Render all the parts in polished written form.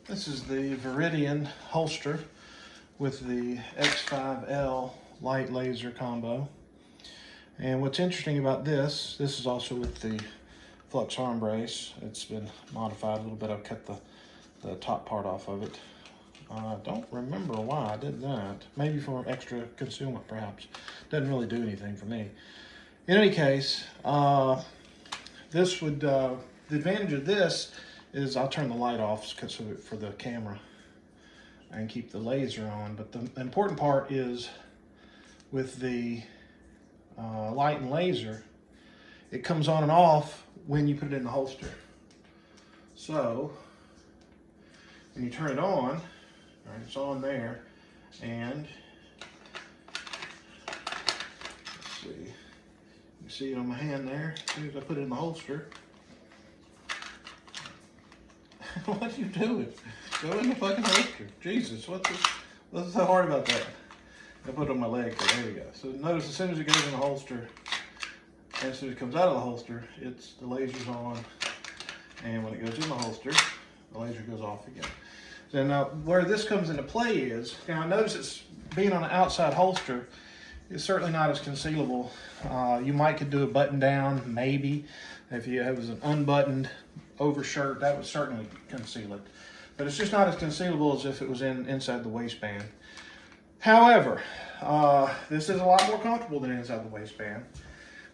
This is the Viridian holster with the x5L light laser combo. And what's interesting about this is also with the Flux arm brace. It's been modified a little bit. I've cut the top part off of it. I don't remember why I did that. Maybe for extra concealment, perhaps. Doesn't really do anything for me. In any case, this would, the advantage of this is I'll turn the light off for the camera and keep the laser on. But the important part is with the light and laser, it comes on and off when you put it in the holster. So when you turn it on, right, it's on there, and let's see, you see it on my hand there. As soon as I put it in the holster. What are you doing? Go in the fucking holster. Jesus, what's so hard about that? I put it on my leg. There we go. So notice as soon as it goes in the holster, and as soon as it comes out of the holster, the laser's on, and when it goes in the holster, the laser goes off again. So now where this comes into play is, now notice it's being on an outside holster, it's certainly not as concealable. You might could do a button down, maybe. If it was an unbuttoned overshirt, that would certainly conceal it. But it's just not as concealable as if it was inside the waistband. However, this is a lot more comfortable than inside the waistband.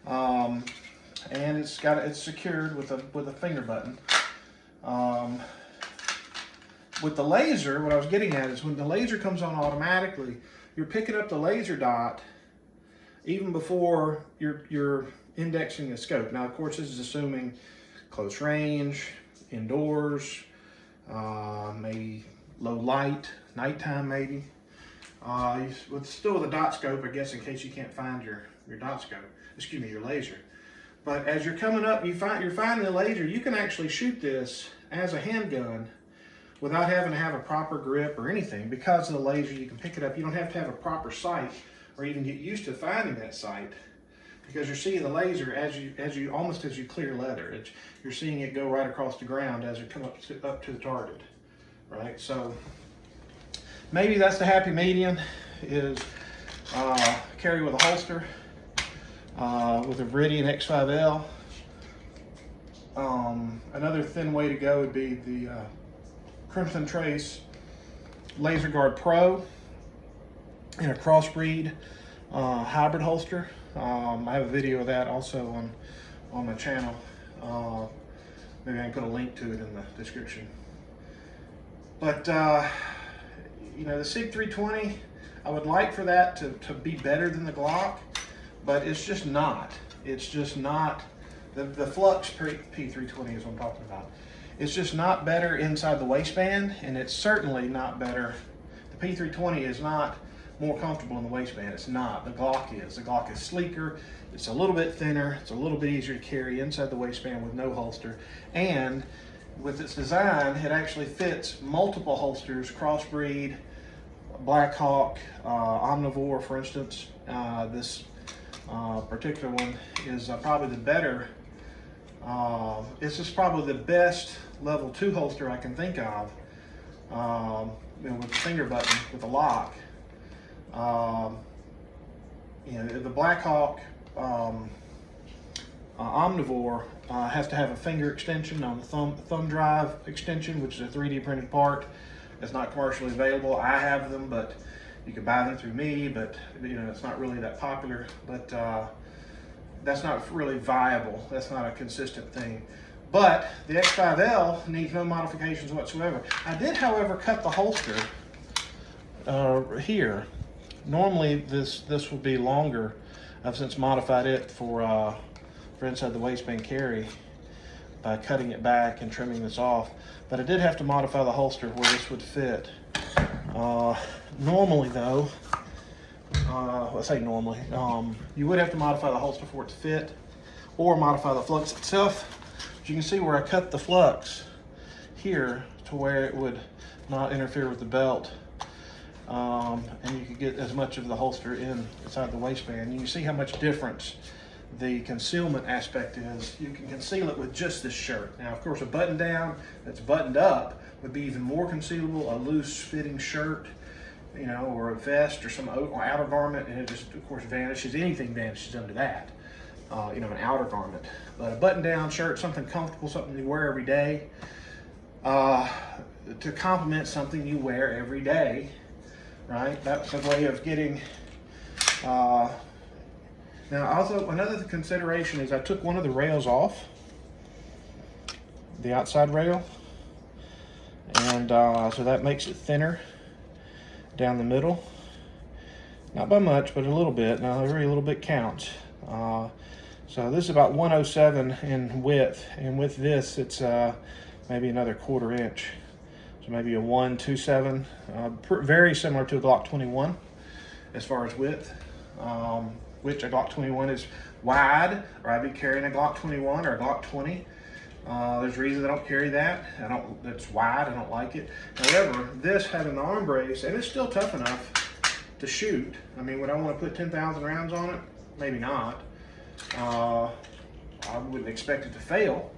And it's secured with a finger button. With the laser, what I was getting at is when the laser comes on automatically, you're picking up the laser dot even before you're indexing the scope. Now, of course, this is assuming close range, indoors, maybe low light, nighttime maybe. Still with a dot scope, I guess, in case you can't find your dot scope, excuse me, your laser. But as you're coming up, you're finding the laser, you can actually shoot this as a handgun without having to have a proper grip or anything. Because of the laser, you can pick it up. You don't have to have a proper sight or even get used to finding that sight, because you're seeing the laser almost as you clear leather. You're seeing it go right across the ground as it comes up to the target, right? So maybe that's the happy medium, is carry with a holster with a Viridian x5L. Another thin way to go would be the Crimson Trace Laser Guard Pro in a crossbreed hybrid holster. I have a video of that also on my channel. Maybe I can put a link to it in the description. But you know, the SIG 320, I would like for that to be better than the Glock, but it's just not. It's just not. The Flux P320 is what I'm talking about. It's just not better inside the waistband, and it's certainly not better. The P320 is not more comfortable in the waistband. It's not. The Glock is. The Glock is sleeker. It's a little bit thinner. It's a little bit easier to carry inside the waistband with no holster. And with its design, it actually fits multiple holsters, crossbreed, Black Hawk, Omnivore, for instance. This particular one is probably the better. This is probably the best level 2 holster I can think of, with the finger button, with a lock. You know, the Black Hawk Omnivore has to have a finger extension on the thumb drive extension, which is a 3D printed part. It's not commercially available. I have them, but you can buy them through me, but you know, it's not really that popular. But that's not really viable. That's not a consistent thing. But the x5L needs no modifications whatsoever. I did, however, cut the holster here. Normally this would be longer. I've since modified it for inside the waistband carry by cutting it back and trimming this off. But I did have to modify the holster where this would fit. Normally though, let's say normally, you would have to modify the holster for it to fit, or modify the Flux itself. But you can see where I cut the Flux here to where it would not interfere with the belt. And you could get as much of the holster inside the waistband. You can see how much difference the concealment aspect is you can conceal it with just this shirt. Now, of course, a button down that's buttoned up would be even more concealable. A loose fitting shirt, you know, or a vest or some outer garment, and it just, of course, vanishes. Anything vanishes under that, you know, an outer garment. But a button down shirt, something comfortable, something you wear every day, to complement something you wear every day, right? That's a way of getting, now also another consideration is I took one of the rails off, the outside rail, and so that makes it thinner down the middle. Not by much, but a little bit. Now every little bit counts. So this is about 107 in width, and with this it's maybe another 1/4 inch. So maybe a 127, very similar to a Glock 21 as far as width, which a Glock 21 is wide, or I'd be carrying a Glock 21 or a Glock 20. There's reasons I don't carry that. It's wide, I don't like it. However, this having the arm brace, and it's still tough enough to shoot. I mean, would I want to put 10,000 rounds on it? Maybe not. I wouldn't expect it to fail.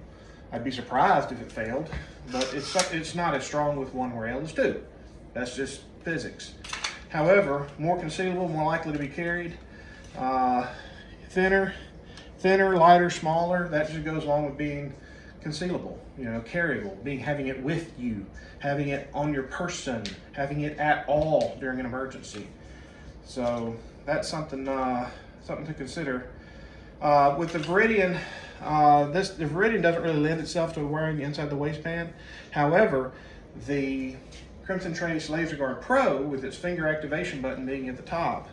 I'd be surprised if it failed, but it's not as strong with one rail as two. That's just physics. However, more concealable, more likely to be carried. Thinner, lighter, smaller. That just goes along with being concealable, you know, carryable, having it with you, having it on your person, having it at all during an emergency. So that's something to consider. With the Viridian, the Viridian doesn't really lend itself to wearing inside the waistband. However, the Crimson Trace Laser Guard Pro, with its finger activation button being at the top,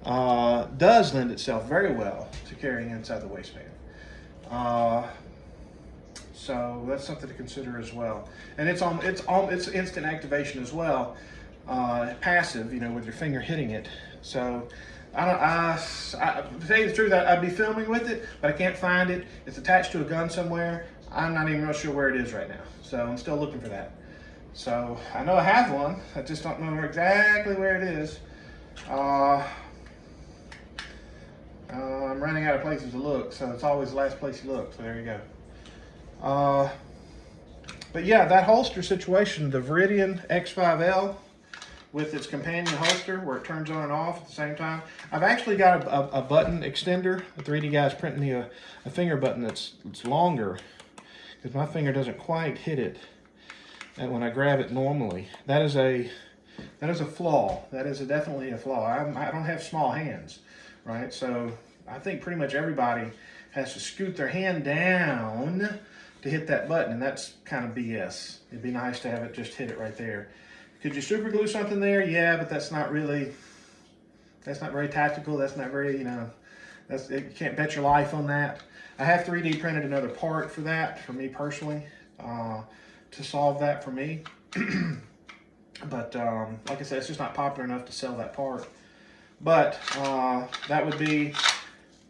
does lend itself very well to carrying inside the waistband. So that's something to consider as well. And it's instant activation as well, passive, you know, with your finger hitting it. So to tell you the truth, I'd be filming with it, but I can't find it. It's attached to a gun somewhere. I'm not even real sure where it is right now. So I'm still looking for that. So I know I have one. I just don't know exactly where it is. I'm running out of places to look, so it's always the last place you look. So there you go. But yeah, that holster situation, the Viridian X5L with its companion holster where it turns on and off at the same time. I've actually got a button extender. The 3D guy's printing me a finger button that's longer, because my finger doesn't quite hit it and when I grab it normally. That is a flaw. That is definitely a flaw. I don't have small hands, right? So I think pretty much everybody has to scoot their hand down to hit that button, and that's kind of BS. It'd be nice to have it just hit it right there. Could you super glue something there? Yeah, but that's not very tactical. That's not very, you know, you can't bet your life on that. I have 3D printed another part for that, for me personally, to solve that for me. But like I said, it's just not popular enough to sell that part. But that would be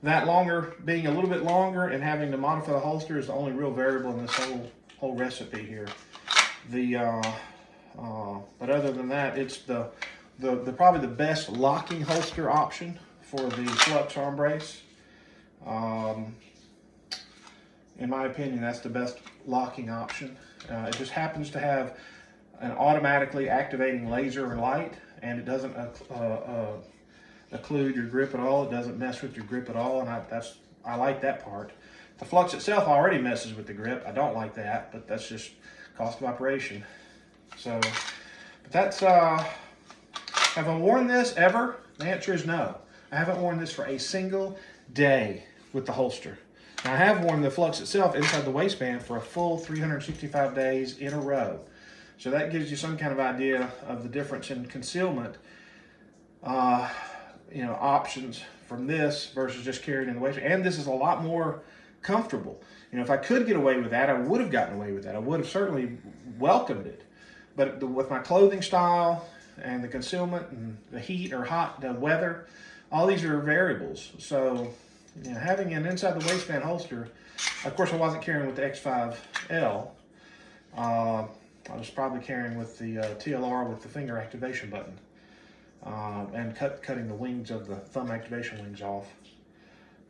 that longer, being a little bit longer, and having to modify the holster is the only real variable in this whole recipe here. But other than that, it's the probably the best locking holster option for the Flux arm brace. In my opinion, that's the best locking option. It just happens to have an automatically activating laser and light, and it doesn't occlude your grip at all. It doesn't mess with your grip at all, and I like that part. The Flux itself already messes with the grip. I don't like that, but that's just cost of operation. So, but that's, have I worn this ever? The answer is no. I haven't worn this for a single day with the holster. Now, I have worn the Flux itself inside the waistband for a full 365 days in a row. So that gives you some kind of idea of the difference in concealment, you know, options from this versus just carrying in the waistband. And this is a lot more comfortable. You know, if I could get away with that, I would have gotten away with that. I would have certainly welcomed it. But with my clothing style and the concealment and the heat or the weather, all these are variables. So, you know, having an inside the waistband holster, of course I wasn't carrying with the x5L. I was probably carrying with the TLR with the finger activation button, and cutting the wings of the thumb activation wings off.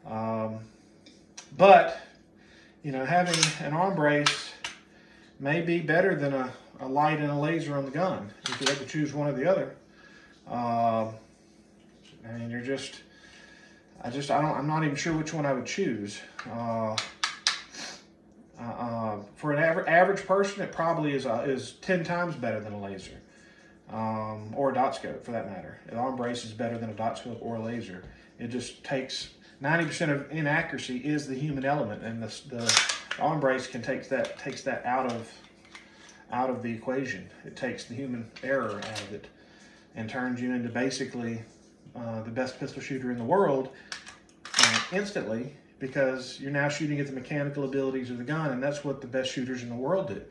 But, you know, having an arm brace may be better than a light and a laser on the gun. If you have to choose one or the other. I mean, I'm not even sure which one I would choose. For an average person, it probably is 10 times better than a laser, or a dot scope for that matter. An arm brace is better than a dot scope or a laser. It just takes 90% of inaccuracy is the human element, and the arm brace takes that out of the equation. It takes the human error out of it and turns you into basically the best pistol shooter in the world instantly, because you're now shooting at the mechanical abilities of the gun, and that's what the best shooters in the world do.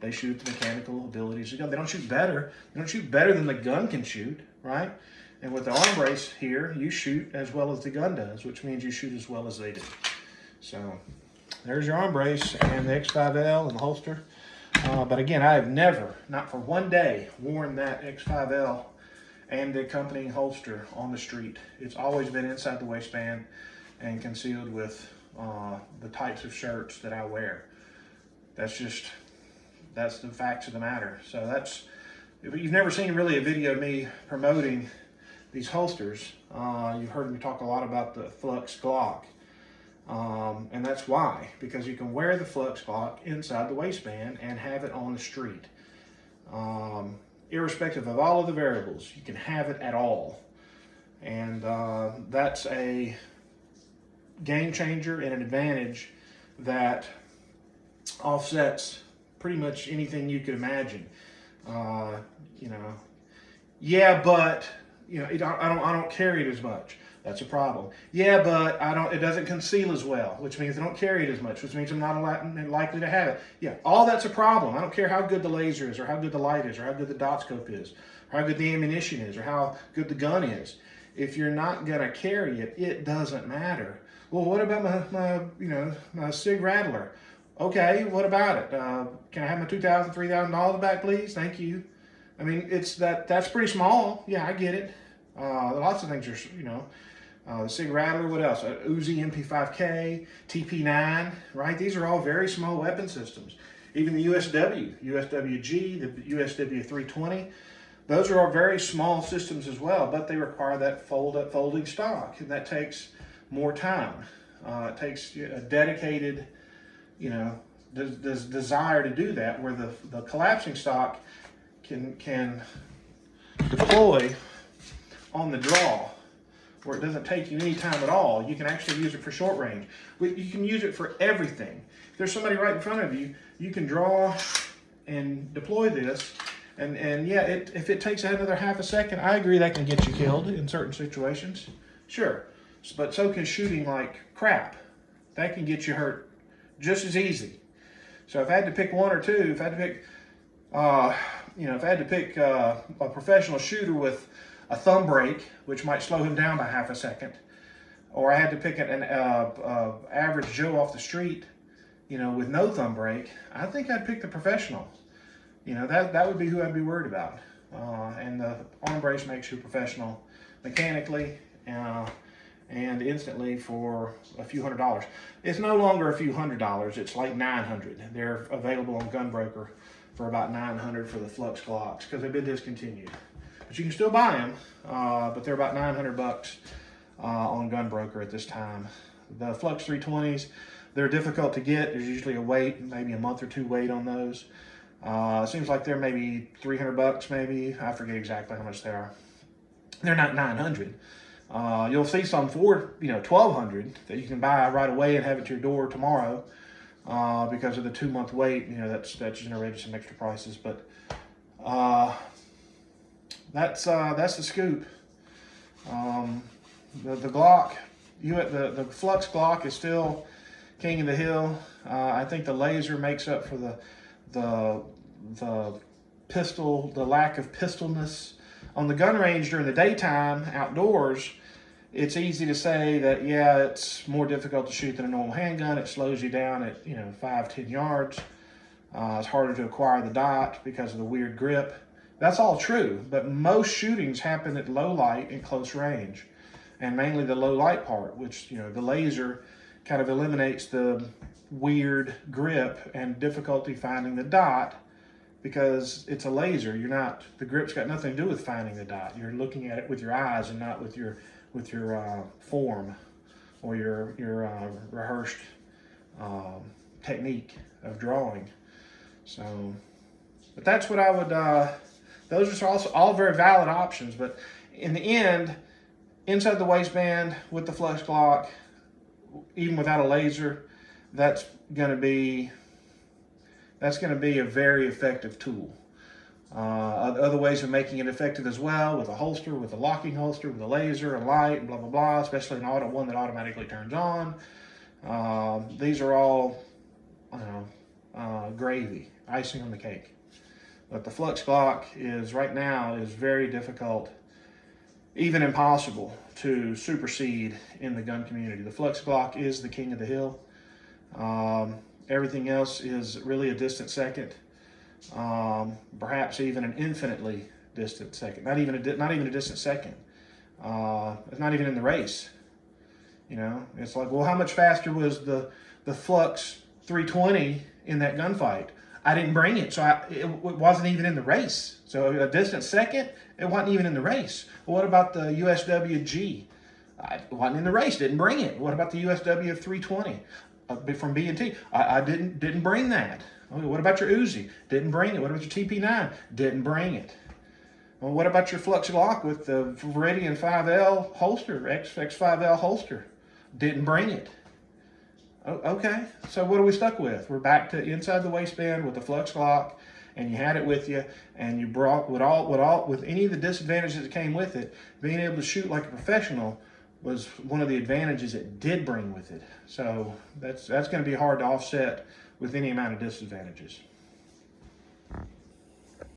They shoot the mechanical abilities of the gun. They don't shoot better. They don't shoot better than the gun can shoot, right? And with the arm brace here, you shoot as well as the gun does, which means you shoot as well as they do. So there's your arm brace and the x5L and the holster. But again, I have never, not for one day, worn that x5L and the accompanying holster on the street. It's always been inside the waistband and concealed with the types of shirts that I wear. That's the facts of the matter. So if you've never seen really a video of me promoting these holsters, you've heard me talk a lot about the Flux Glock. And that's why, because you can wear the Flux Glock inside the waistband and have it on the street. Irrespective of all of the variables, you can have it at all. And that's a game changer and an advantage that offsets pretty much anything you could imagine. You know, yeah, but you know, I don't carry it as much. That's a problem. Yeah, but it doesn't conceal as well, which means I don't carry it as much, which means I'm not likely to have it. Yeah, all that's a problem. I don't care how good the laser is, or how good the light is, or how good the dot scope is, or how good the ammunition is, or how good the gun is. If you're not gonna carry it, it doesn't matter. Well, what about my Sig Rattler? Okay, what about it? Can I have my $2,000, $3,000 back, please? Thank you. I mean, that's pretty small. Yeah, I get it. Lots of things are, you know, the Sig Rattler, what else? Uzi MP5K, TP9, right? These are all very small weapon systems. Even the USWG, the USW320, those are all very small systems as well, but they require that folding stock, and that takes more time. It takes a dedicated, you know, desire to do that, where the collapsing stock can deploy on the draw, where it doesn't take you any time at all. You can actually use it for short range. You can use it for everything. If there's somebody right in front of you, you can draw and deploy this. And yeah, if it takes another half a second, I agree that can get you killed in certain situations. Sure. But so can shooting like crap. That can get you hurt just as easy. So if I had to pick one or two, if I had to pick a professional shooter with a thumb brake, which might slow him down by half a second, or I had to pick an average Joe off the street, you know, with no thumb brake, I think I'd pick the professional. You know, that would be who I'd be worried about. And the arm brace makes you professional mechanically and instantly for a few $100s. It's no longer a few $100s, it's like $900. They're available on Gunbroker for about $900 for the Flux Glocks, because they've been discontinued. But you can still buy them, but they're about $900 on Gunbroker at this time. The Flux 320s, they're difficult to get. There's usually a wait, maybe a month or two wait on those. It seems like they're maybe $300 maybe. I forget exactly how much they are. They're not $900. You'll see some for, you know, $1,200 that you can buy right away and have it to your door tomorrow. Because of the 2-month wait, you know, that's generated some extra prices. But that's the scoop. The Glock, the Flux Glock is still king of the hill. I think the laser makes up for the pistol, the lack of pistolness. On the gun range during the daytime, outdoors, it's easy to say that, yeah, it's more difficult to shoot than a normal handgun. It slows you down at, you know, 5-10 yards. It's harder to acquire the dot because of the weird grip. That's all true, but most shootings happen at low light and close range. and mainly the low light part, which, the laser kind of eliminates the weird grip and difficulty finding the dot, because it's a laser. The grip's got nothing to do with finding the dot. You're looking at it with your eyes and not with your form or your rehearsed technique of drawing. So, but that's what I would, those are also all very valid options, but in the end, inside the waistband with the Flux Glock, even without a laser, that's going to be a very effective tool. Other ways of making it effective as well, with a holster, with a locking holster, with a laser, a light, and blah, blah, blah, especially one that automatically turns on. These are all gravy, icing on the cake. But the Flux Glock right now is very difficult, even impossible, to supersede in the gun community. The Flux Glock is the king of the hill. Everything else is really a distant second, perhaps even an infinitely distant second. Not even a distant second. It's not even in the race. It's like, well, how much faster was the Flux 320 in that gunfight? I didn't bring it, so it wasn't even in the race. So a distant second, it wasn't even in the race. Well, what about the USWG? It wasn't in the race, didn't bring it. What about the USW 320 from B&T? I didn't bring that. Okay, what about your Uzi? Didn't bring it. What about your TP9? Didn't bring it. Well, what about your Flux Glock with the Viridian 5L holster, x5L holster? Didn't bring it. Okay, so what are we stuck with? We're back to inside the waistband with the Flux Glock, and you had it with you, and you brought with any of the disadvantages that came with it. Being able to shoot like a professional was one of the advantages it did bring with it. So that's going to be hard to offset with any amount of disadvantages.